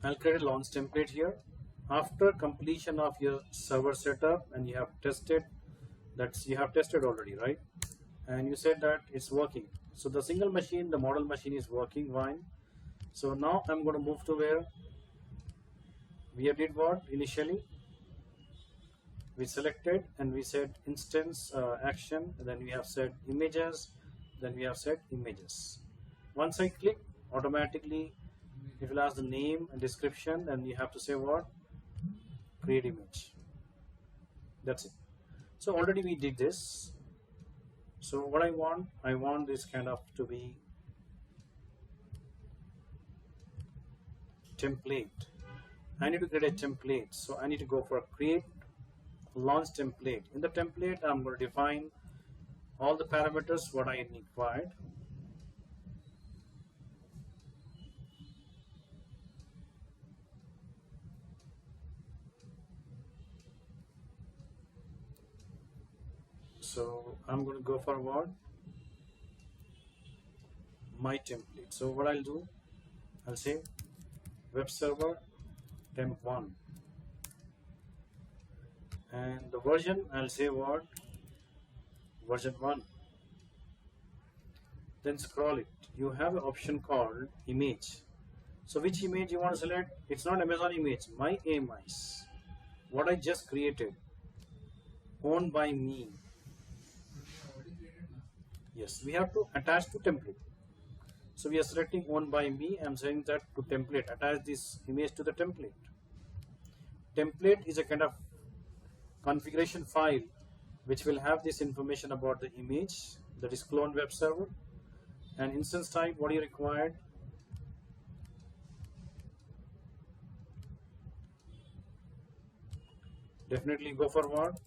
I'll create a launch template here. After completion of your server setup and you have tested, you have tested already, right? And you said that it's working. So the single machine, the model machine is working fine. So now I'm going to move to where we did what initially. We selected and we said instance action, and then we have said images, then we have said images. Once I click, automatically it will ask the name and description, and you have to say what? Create image. That's it. So already we did this. So what I want this kind of to be template. I need to create a template. So I need to go for create launch template. In the template, I'm going to define all the parameters what I required. So I'm going to go for what? My template. So what I'll do, I'll say web server temp1, and the version I'll say what? Version 1. Then scroll it. You have an option called image. So which image you want to select? It's not Amazon image, my AMIs. What I just created, owned by me. Yes, we have to attach to template. So we are selecting owned by me. I'm saying that to template, attach this image to the template. Template is a kind of configuration file which will have this information about the image, that is clone web server. And instance type, what you required? Definitely go for what?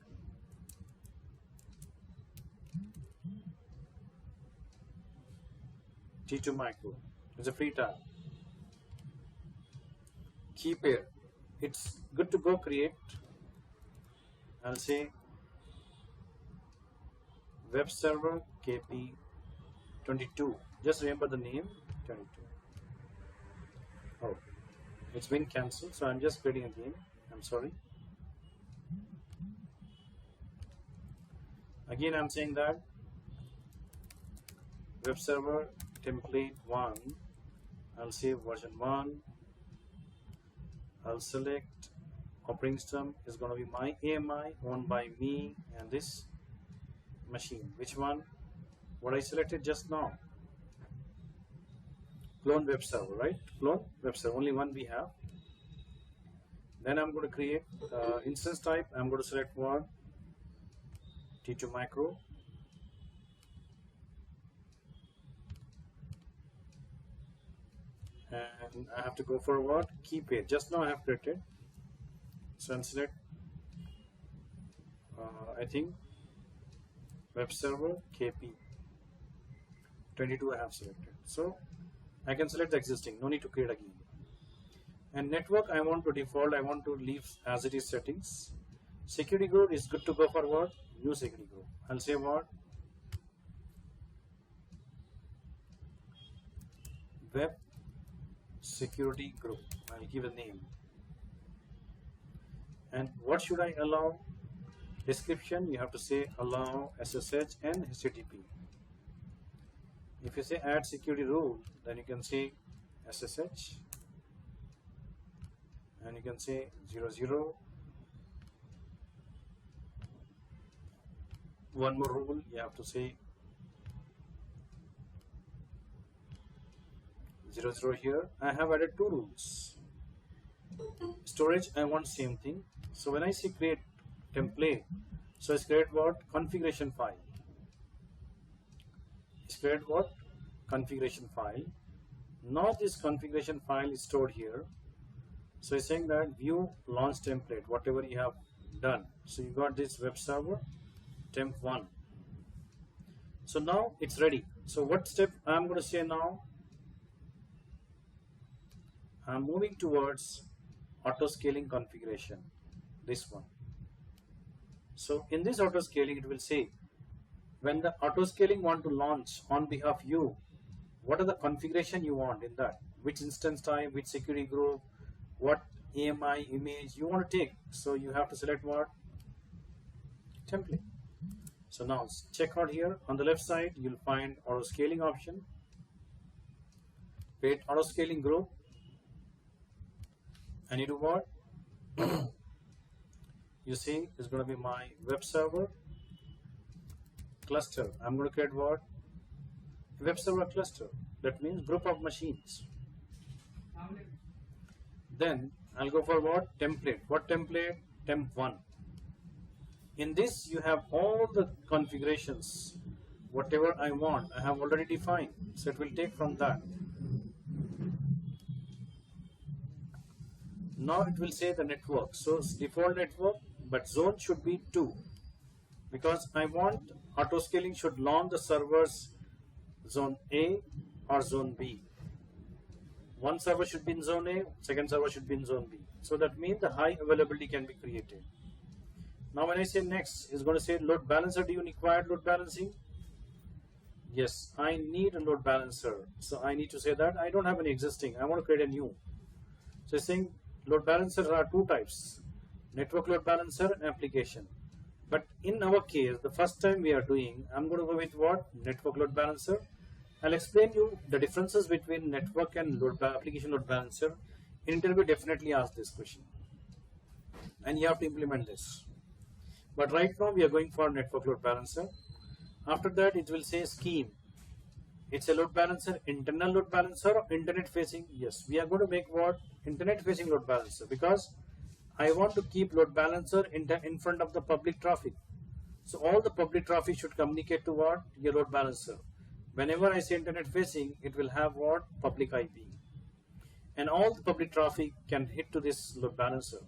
T2 micro. It's a free tab. Key pair. It's good to go create. I'll say web server KP 22. Just remember the name 22. Oh, it's been cancelled, so I'm just creating again. I'm sorry. Again, I'm saying that web server template 1. I'll say version 1. I'll select operating system is going to be my AMI, owned by me, and this machine. Which one? What I selected just now. Clone web server, right? Clone web server, only one we have. Then I'm going to create instance type. I'm going to select what? T2 micro. And I have to go for what? Key pair. Just now I have created. So I'm select I think web server KP 22 I have selected. So I can select the existing, no need to create again. And network I want to default, I want to leave as it is settings. Security group is good to go for what? New security group. I'll say what? Web security group. I'll give a name. And what should I allow? Description, you have to say allow SSH and HTTP. If you say add security rule, then you can say SSH, and you can say 00. One more rule, you have to say 00 here. I have added two rules. Storage, I want same thing. So when I say create template, so it's create what? Configuration file. It's create what? Configuration file. Now this configuration file is stored here. So it's saying that view launch template, whatever you have done. So you got this web server temp1. So now it's ready. So what step I'm going to say now? I'm moving towards auto scaling configuration, this one. So in this auto scaling, it will say when the auto scaling want to launch on behalf you, what are the configuration you want in that? Which instance type, which security group, what AMI image you want to take. So you have to select what? Template. So now check out here on the left side, you'll find auto scaling option. Create auto scaling group, and you do what? You see, it's going to be my web server cluster. I'm going to create what? Web server cluster. That means group of machines. Then I'll go for what? Template. What template? Temp1. In this you have all the configurations. Whatever I want, I have already defined. So it will take from that. Now it will say the network. So it's default network, but zone should be 2. Because I want auto scaling should launch the servers zone A or zone B. One server should be in zone A, second server should be in zone B. So that means the high availability can be created. Now when I say next, it's going to say load balancer. Do you require load balancing? Yes, I need a load balancer. So I need to say that I don't have any existing. I want to create a new. So it's saying load balancers are 2 types. Network load balancer and application. But in our case, the first time we are doing, I'm going to go with what? Network load balancer. I'll explain you the differences between network and application load balancer. In interview, definitely ask this question. And you have to implement this. But right now we are going for network load balancer. After that it will say scheme. It's a load balancer, internal load balancer or internet facing. Yes, we are going to make what? Internet facing load balancer, because I want to keep load balancer in front of the public traffic. So all the public traffic should communicate to what? Your load balancer. Whenever I say internet facing, it will have what? Public IP. And all the public traffic can hit to this load balancer.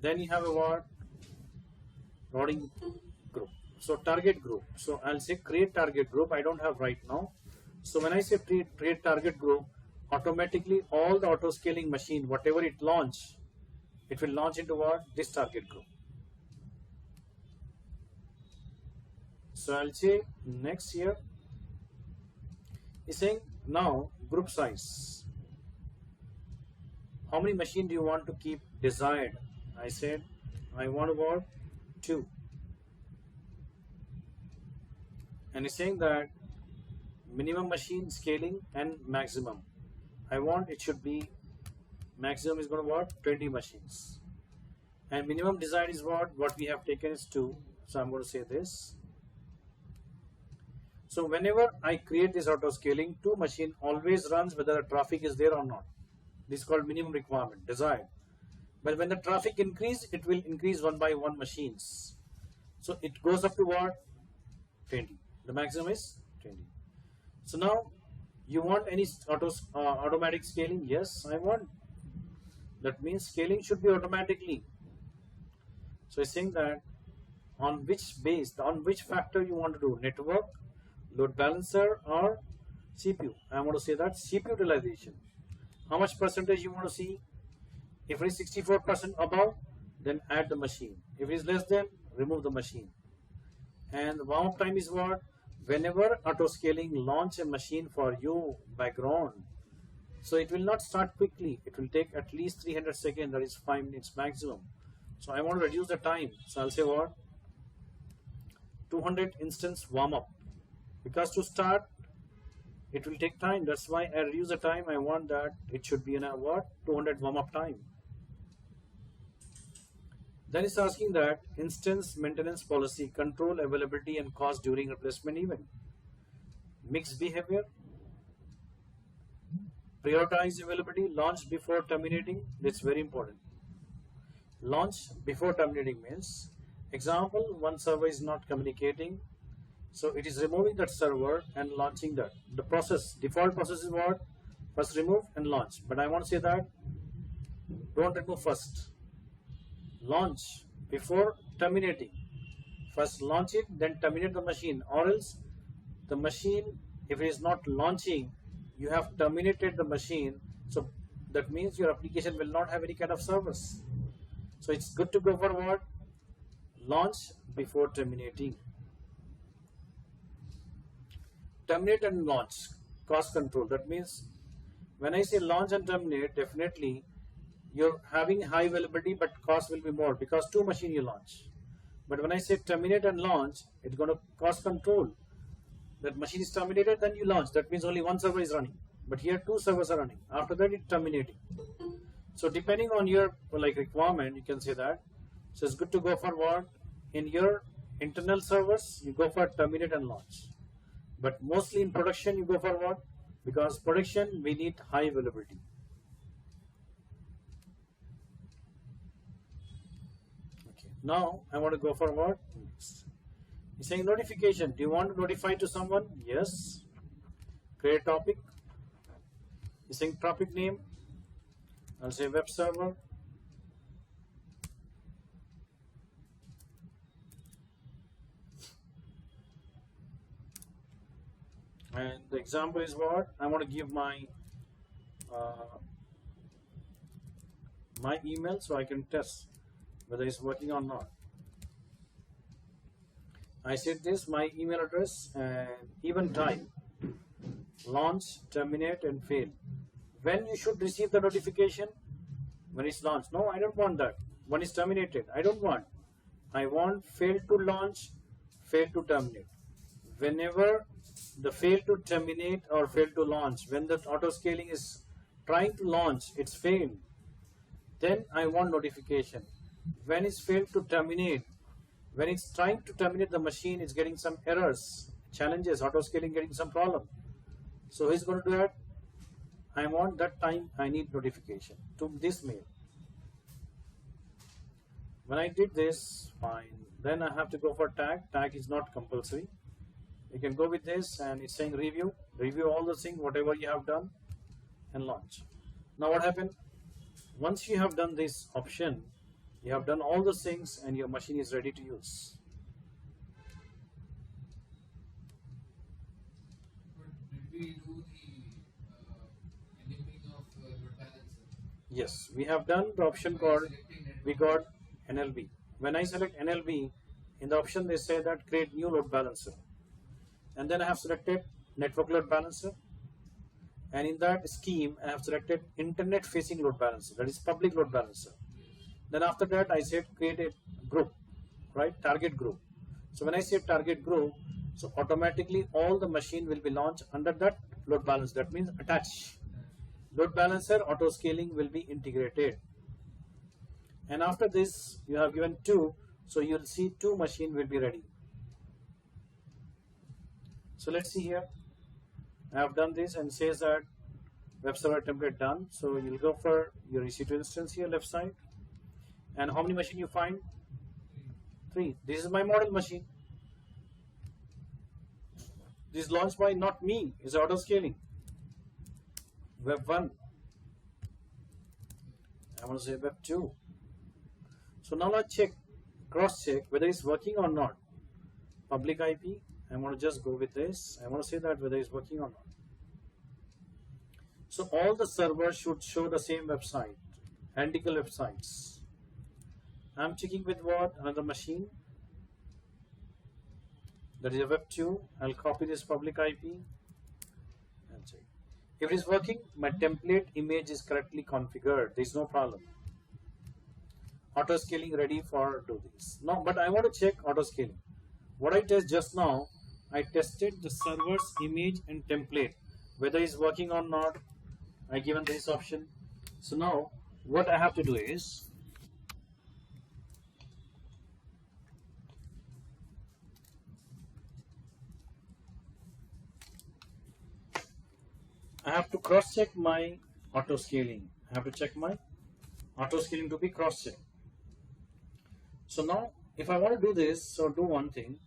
Then you have a what? Routing group. So target group. So I'll say create target group. I don't have right now. So when I say create target group, automatically all the auto scaling machine, whatever it launch, it will launch into what? This target group. So I'll say next here. It's saying now group size. How many machines do you want to keep desired? I said I want about 2. And it's saying that minimum machine scaling and maximum. I want it should be maximum is going to what? 20 machines. And minimum desired is what? What we have taken is 2. So I'm going to say this. So whenever I create this auto scaling, 2 machine always runs whether the traffic is there or not. This is called minimum requirement, desired. But when the traffic increase, it will increase 1 by 1 machines. So it goes up to what? 20. The maximum is 20. So now you want any automatic scaling? Yes, I want. That means scaling should be automatically. So it's saying that on which base, on which factor you want to do, network, load balancer or CPU. I want to say that CPU utilization. How much percentage you want to see? If it is 64% above, then add the machine. If it is less than, remove the machine. And the warm-up time is what? Whenever auto scaling launch a machine for you background, so it will not start quickly. It will take at least 300 seconds, that is 5 minutes maximum. So I want to reduce the time. So I'll say what? 200 instance warm-up. Because to start, it will take time. That's why I reduce the time. I want that it should be in a what? 200 warm-up time. Then it's asking that instance maintenance policy, control availability and cost during replacement event. Mixed behavior, prioritize availability, launch before terminating. That's very important. Launch before terminating means, example, one server is not communicating, so it is removing that server and launching that. The process, default process is what? First remove and launch. But I want to say that don't remove first. Launch before terminating. First launch it, then terminate the machine, or else the machine, if it is not launching, you have terminated the machine. So that means your application will not have any kind of service. So it's good to go for what? Launch before terminating. Terminate and launch, cost control. That means when I say launch and terminate, definitely you're having high availability, but cost will be more because two machines you launch. But when I say terminate and launch, it's going to cost control. That machine is terminated, then you launch. That means only one server is running. But here two servers are running. After that, it's terminating. So depending on your requirement, you can say that. So it's good to go for what? In your internal servers, you go for terminate and launch. But mostly in production, you go for what? Because production, we need high availability. Okay. Now I want to go for what? He's saying notification. Do you want to notify to someone? Yes. Create topic. He's saying topic name. I'll say web server. And the example is what? I want to give my email so I can test whether it's working or not. I said this, my email address and even time, launch, terminate and fail. When you should receive the notification? When it's launched. No, I don't want that. When it's terminated, I don't want. I want fail to launch, fail to terminate. Whenever the fail to terminate or fail to launch, when the auto scaling is trying to launch, it's failed, then I want notification. When it's failed to terminate, when it's trying to terminate the machine, it's getting some errors, challenges, auto scaling getting some problem. So he's going to do that. I want that time, I need notification to this mail. When I did this, fine. Then I have to go for tag. Tag is not compulsory. You can go with this and it's saying review. Review all the things, whatever you have done and launch. Now what happened? Once you have done this option, you have done all the things and your machine is ready to use. Did we do the enabling of load balancer? Yes, we have done the option called, we got NLB. When I select NLB, in the option they say that create new load balancer. And then I have selected network load balancer. And in that scheme, I have selected internet facing load balancer, that is public load balancer. Then after that, I said create a group, right? Target group. So when I say target group, so automatically all the machine will be launched under that load balancer. That means attach. Load balancer auto scaling will be integrated. And after this, you have given 2, so you'll see 2 machine will be ready. So let's see here. I have done this and says that web server template done. So you'll go for your EC2 instance here, left side. And how many machine you find? 3. This is my model machine. This is launched by not me, it's auto scaling. Web 1. I want to say web 2. So now let's check, cross check whether it's working or not. Public IP. I want to just go with this. I want to say that whether it's working or not. So all the servers should show the same website, identical websites. I'm checking with what? Another machine. That is a web 2. I'll copy this public IP and check. If it is working, my template image is correctly configured. There is no problem. Auto scaling ready for do this. Now, but I want to check auto scaling. What I test just now, I tested the server's image and template, whether it's working or not. I given this option. So now what I have to do is I have to cross check my auto scaling. I have to check my auto scaling to be cross checked. So now if I want to do this, so do one thing.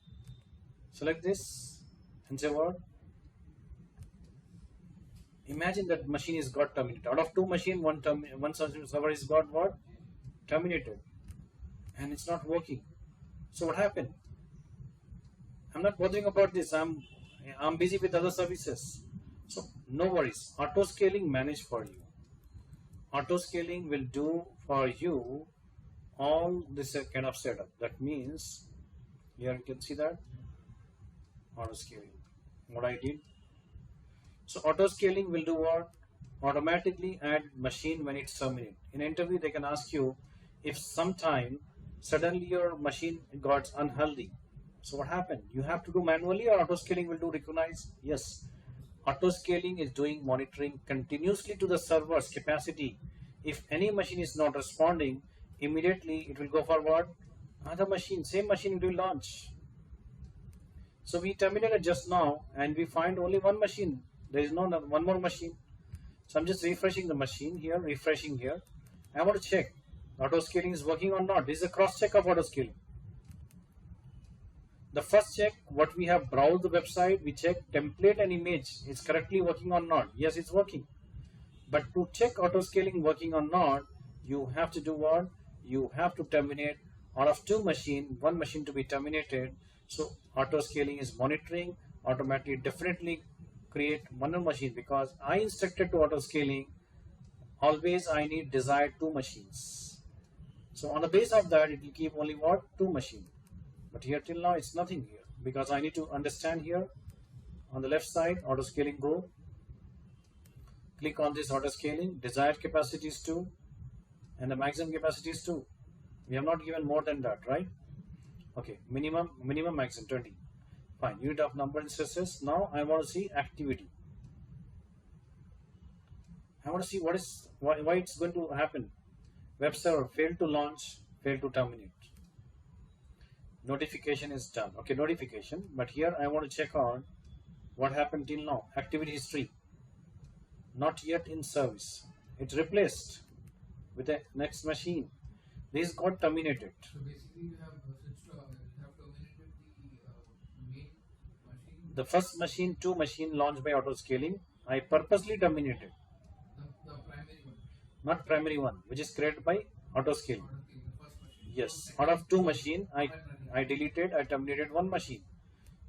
Select this and say what? Imagine that machine is got terminated. Out of 2 machines, one server is got what? Terminated. And it's not working. So what happened? I'm not bothering about this. I'm busy with other services. So no worries. Auto scaling manage for you. Auto scaling will do for you all this kind of setup. That means here you can see that auto scaling. What I did. So auto scaling will do what? automatically add machine when it's terminated. In interview, they can ask you if sometime suddenly your machine got unhealthy. So what happened? You have to do manually or auto scaling will do recognize? Yes. Auto scaling is doing monitoring continuously to the server's capacity. If any machine is not responding, immediately it will go forward. Other machine, same machine it will launch. So we terminated just now and we find only one machine. There is no one more machine. So I'm just refreshing the machine here, refreshing here. I want to check auto scaling is working or not. This is a cross check of auto scaling. The first check, what we have browsed the website, we check template and image is correctly working or not. Yes, it's working. But to check auto scaling working or not, you have to do what? You have to terminate out of two machine, one machine to be terminated. So auto scaling is monitoring, automatically definitely create one machine because I instructed to auto scaling, always I need desired two machines. So on the base of that, it will keep only what? Two machine. But here till now, it's nothing here because I need to understand here on the left side, auto scaling go. Click on this auto scaling, desired capacity is 2 and the maximum capacity is 2. We have not given more than that, right? Okay, minimum, maximum 20. Fine, unit of number instances. Now I want to see activity. I want to see why it's going to happen. Web server failed to launch, failed to terminate. Notification is done. Okay, notification. But here I want to check on what happened till now. Activity history. Not yet in service. It's replaced with the next machine. This got terminated. So basically, you have terminated the main machine. The first machine, two machine launched by auto scaling. I purposely terminated. The primary one. Not primary one, which is created by auto scaling. The first machine. Yes, out of two machine, I deleted, I terminated one machine.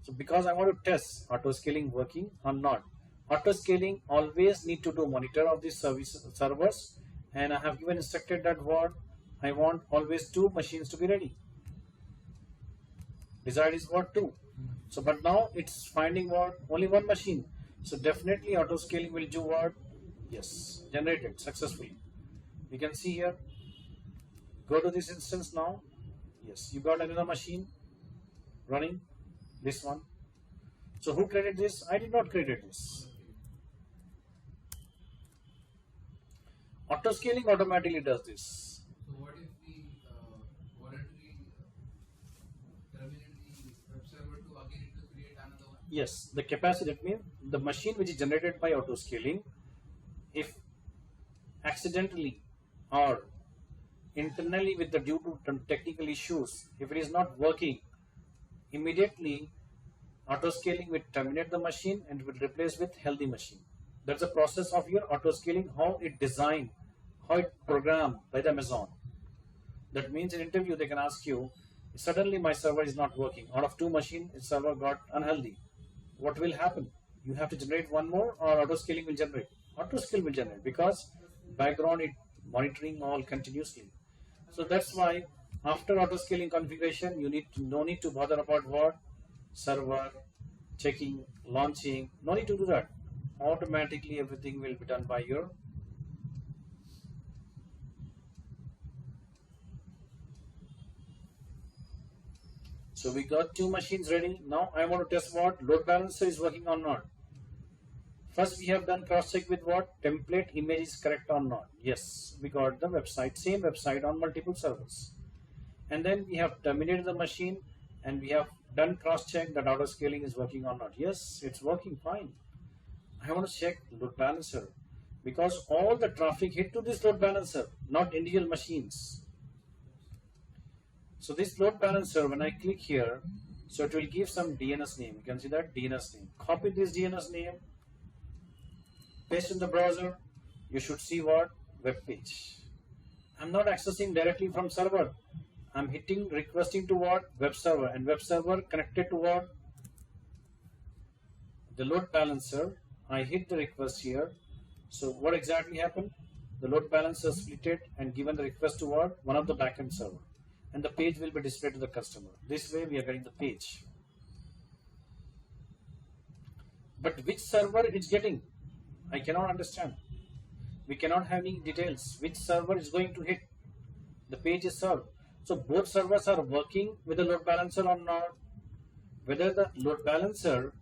So because I want to test auto scaling working or not. Auto scaling always need to do monitor of these servers, and I have given instructed that what I want always two machines to be ready. Desired is what? 2. So but now it's finding what? Only one machine. So definitely auto scaling will do what? Yes, generated successfully. You can see here. Go to this instance now. Yes, you got another machine running. This one. So who created this? I did not create this. Auto scaling automatically does this. So what if we voluntarily terminate the web server to again to create another one? Yes, the capacity, that means the machine which is generated by auto scaling, if accidentally or internally with the due to technical issues, if it is not working, immediately auto scaling will terminate the machine and will replace with healthy machine. That's the process of your auto scaling, how it designed, how it programmed by the Amazon. That means in interview they can ask you, suddenly my server is not working. Out of two machines, its server got unhealthy. What will happen? You have to generate one more or auto scaling will generate? Auto scale will generate because background it monitoring all continuously. So that's why after auto scaling configuration, you no need to bother about what? Server, checking, launching, no need to do that. Automatically everything will be done by your so we got two machines ready. Now I want to test what? Load balancer is working or not. First we have done cross check with what? Template image is correct or not. Yes, we got the website, same website on multiple servers. And then we have terminated the machine and we have done cross check that auto scaling is working or not. Yes, it's working fine. I want to check load balancer because all the traffic hit to this load balancer, not individual machines. So this load balancer, when I click here, so it will give some DNS name. You can see that DNS name. Copy this DNS name, paste in the browser. You should see what? Web page. I'm not accessing directly from server. I'm requesting to what? Web server, and web server connected to what? The load balancer. I hit the request here. So what exactly happened? The load balancer split it and given the request to what? One of the backend server. And the page will be displayed to the customer. This way we are getting the page. But which server it's getting? I cannot understand. we cannot have any details which server is going to hit the page is served. So both servers are working with the load balancer or not. Whether the load balancer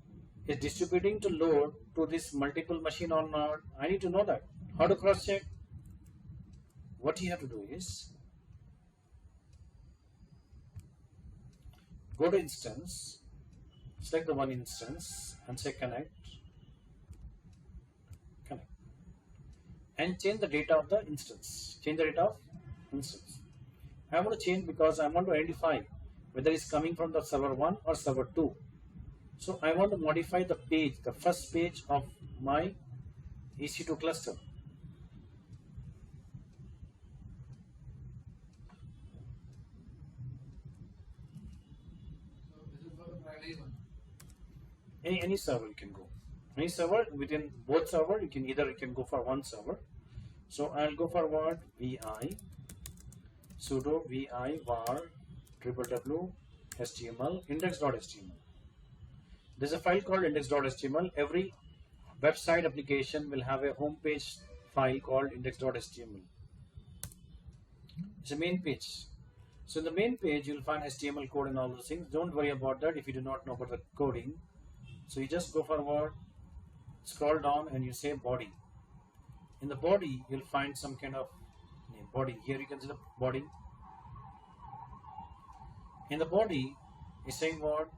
is distributing to load to this multiple machine or not, I need to know that. How to cross check? What you have to do is go to instance, select the one instance and say connect, and change the data of the instance. Change the data of instance. I want to change because I want to identify whether it's coming from the server 1 or server 2. So I want to modify the page, the first page of my EC2 cluster. So this is for the primary one. Any server you can go. Any server within both server, you can go for one server. So I'll go for what? Vi sudo vi var www html index.html. There's a file called index.html. Every website application will have a home page file called index.html. It's a main page. So in the main page, you'll find HTML code and all those things. Don't worry about that if you do not know about the coding. So you just go forward, scroll down, and you say body. In the body, you'll find some kind of body. Here you can see the body. In the body, it's saying what?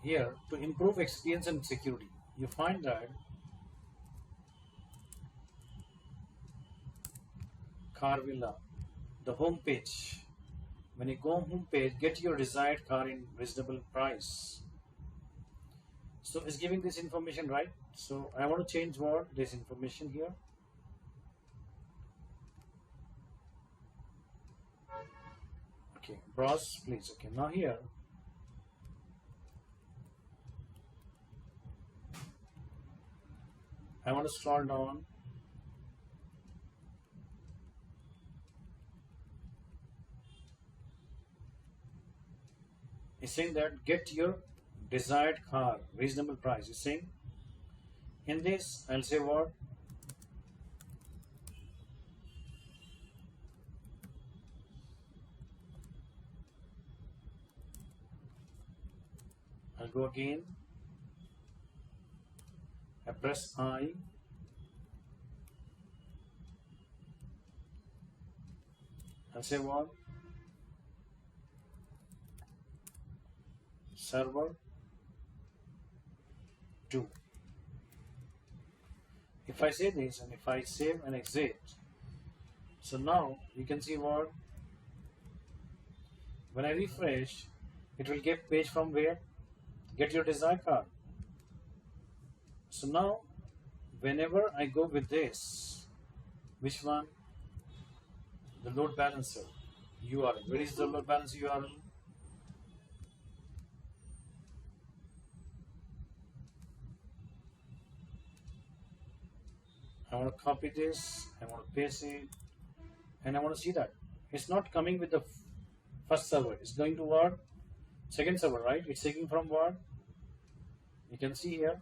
Here, to improve experience and security. You find that car villa, the home page. When you go home page, get your desired car in reasonable price. So it's giving this information, right? So I want to change what? This information here. Okay, browse please. Okay, now here I want to scroll down. It's saying that get your desired car, reasonable price. It's saying in this, I'll say what? I'll go again. I press I. I'll say what? Server 2. If I say this and if I save and exit, so now you can see what? When I refresh, it will get page from where? Get your desired car. So now, whenever I go with this, which one? The load balancer URL. Where is the load balancer URL? I want to copy this, I want to paste it, and I want to see that. It's not coming with the first server, it's going to what? Second server, right? It's taking from what? You can see here.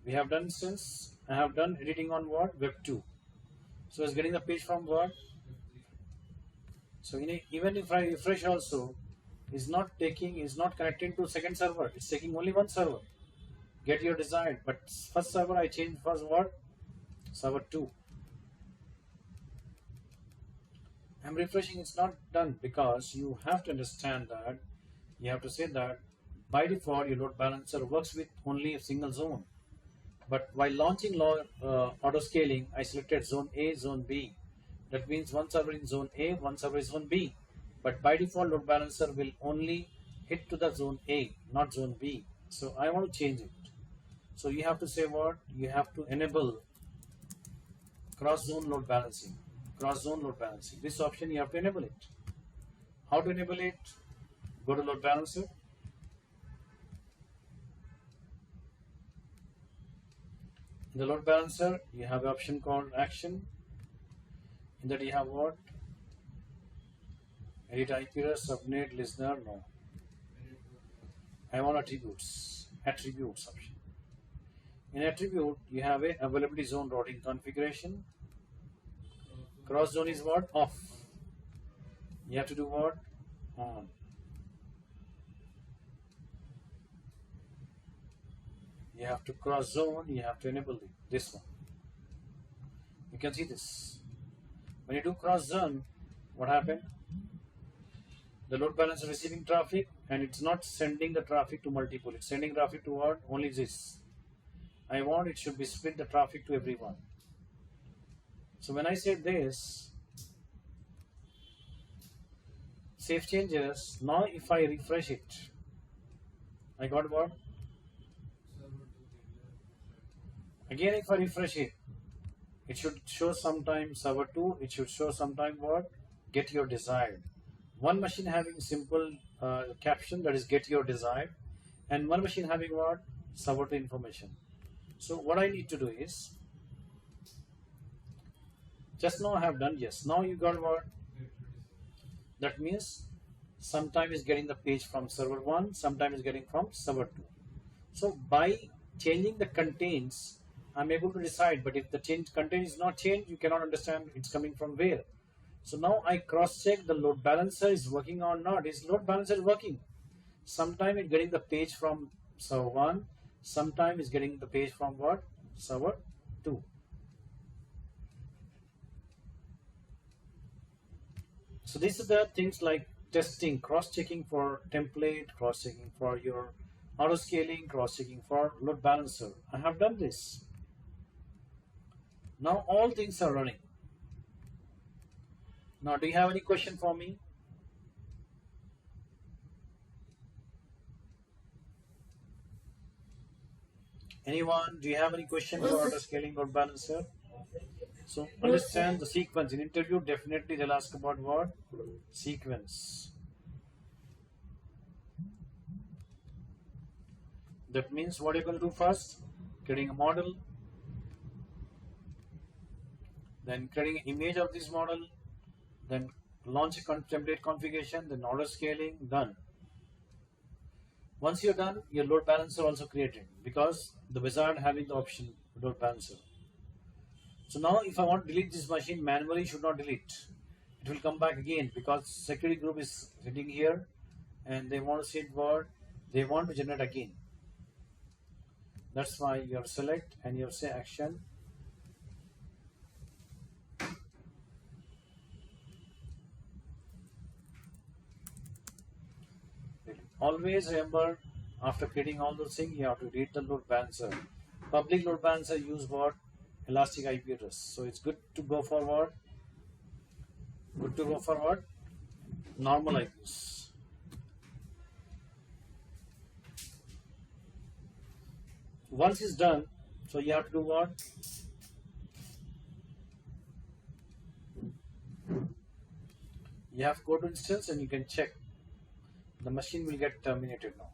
We have done instance, I have done editing on what? Web 2. So it's getting the page from what? So even if I refresh also, is not connecting to second server, it's taking only one server. Get your desired, but first server I changed first what? Server 2. I'm refreshing, it's not done because you have to understand that you have to say that by default your load balancer works with only a single zone. But while launching auto scaling, I selected zone A, zone B. That means one server in zone A, one server in zone B. But by default load balancer will only hit to the zone A, not zone B. So I want to change it. So you have to say what? You have to enable cross-zone load balancing. Cross-zone load balancing. This option you have to enable it. How to enable it? Go to load balancer. In the load balancer, you have an option called action. In that you have what? Edit IP address, subnet, listener, no. I want attributes. Attributes option. In attribute, you have a availability zone routing configuration. Cross zone is what? Off. You have to do what? On. You have to cross zone, you have to enable this one. You can see this. When you do cross zone, what happened? The load balancer is receiving traffic and it's not sending the traffic to multiple. It's sending traffic to what? Only this. I want it should be split the traffic to everyone. So when I say this, save changes. Now if I refresh it, I got what? Again if I refresh it, it should show sometime server 2, it should show sometime what? Get your desired. One machine having simple caption, that is get your desired, and one machine having what? Server 2 information. So what I need to do is, just now I have done yes. Now you got what? That means sometime is getting the page from server 1, sometime is getting from server 2. So by changing the contains, I'm able to decide, but if the content is not changed, you cannot understand it's coming from where. So now I cross check the load balancer is working or not. Is load balancer working? Sometime it's getting the page from server 1, sometime it's getting the page from what? Server 2. So these are the things like testing, cross-checking for template, cross-checking for your auto-scaling, cross-checking for load balancer. I have done this. Now all things are running. Now do you have any question for me? Anyone? Do you have any question for auto-scaling load balancer? So understand the sequence. In interview, definitely they'll ask about what? Sequence. That means what you're going to do first? Creating a model, then creating an image of this model, then launch a template configuration, then auto scaling, done. Once you're done, your load balancer also created, because the wizard having the option load balancer. So now if I want to delete this machine manually, should not delete. It will come back again, because security group is sitting here and they want to see what? They want to generate again. That's why you have select and you have say action. Always remember, after creating all those things, you have to read the load balancer. Public load balancer use what? Elastic IP address. So it's good to go forward. Good to go forward. Normal IPs. Once it's done, so you have to do what? You have go to instance and you can check. The machine will get terminated now.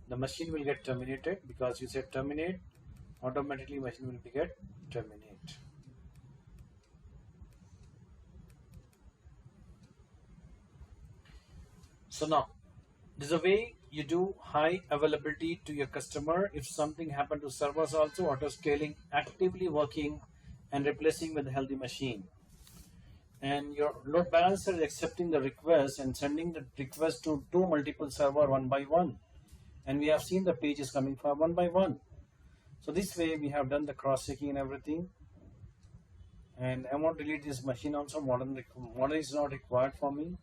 The machine will get terminated because you said terminate. Automatically machine will be get terminate. So now this is a way you do high availability to your customer. If something happened to servers also, auto scaling actively working and replacing with a healthy machine. And your load balancer is accepting the request and sending the request to two multiple server one by one. And we have seen the pages coming from one by one. So this way we have done the cross-checking and everything. And I want to delete this machine also. Modern is not required for me.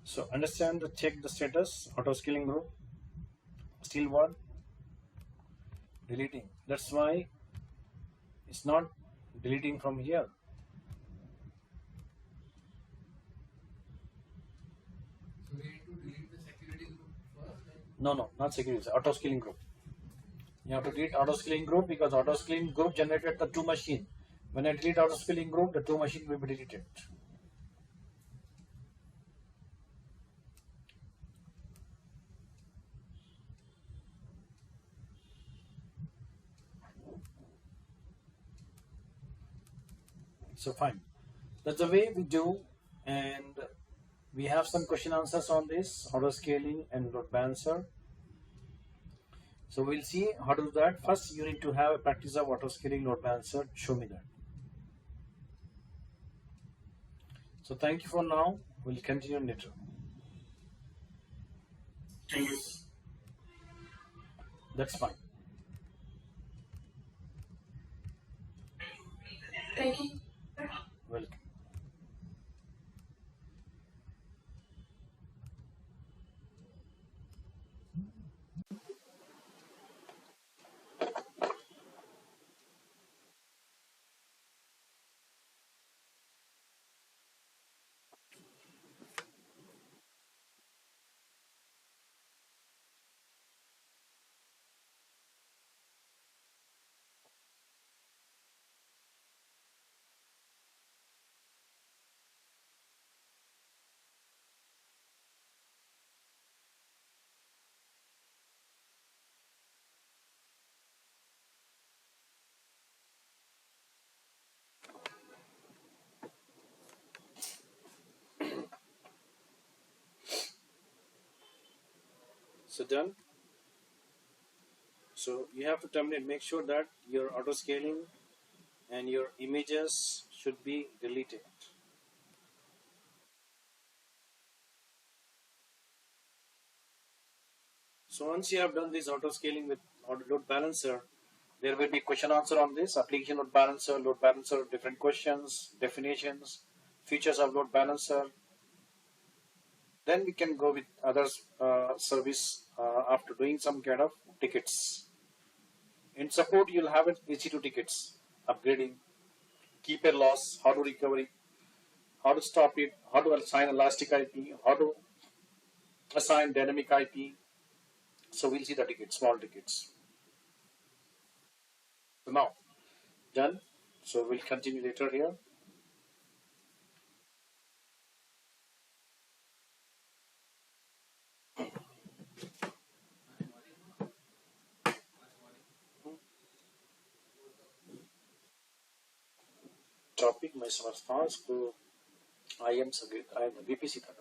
So understand to check the status, auto scaling group, still what? Deleting. That's why it's not deleting from here. So we need to delete the security group first. No, not security, auto scaling group. You have to delete auto scaling group because auto scaling group generated the two machine. When I delete auto scaling group, the two machine will be deleted. So fine. That's the way we do, and we have some question answers on this auto scaling and load balancer. So we'll see how to do that. First, you need to have a practice of auto scaling load balancer. Show me that. So thank you for now. We'll continue later. That's fine. Welcome. So done. So you have to terminate. Make sure that your auto scaling and your images should be deleted. So once you have done this auto scaling with auto load balancer, there will be question answer on this application load balancer, different questions, definitions, features of load balancer. Then we can go with others service after doing some kind of tickets. In support, you'll have it EC2 tickets, upgrading, keep a loss, how to recovery, how to stop it, how to assign elastic IP, how to assign dynamic IP. So we'll see the tickets, small tickets. So now, done. So we'll continue later here. Topic मैं समझता हूँ इसको I am VPC था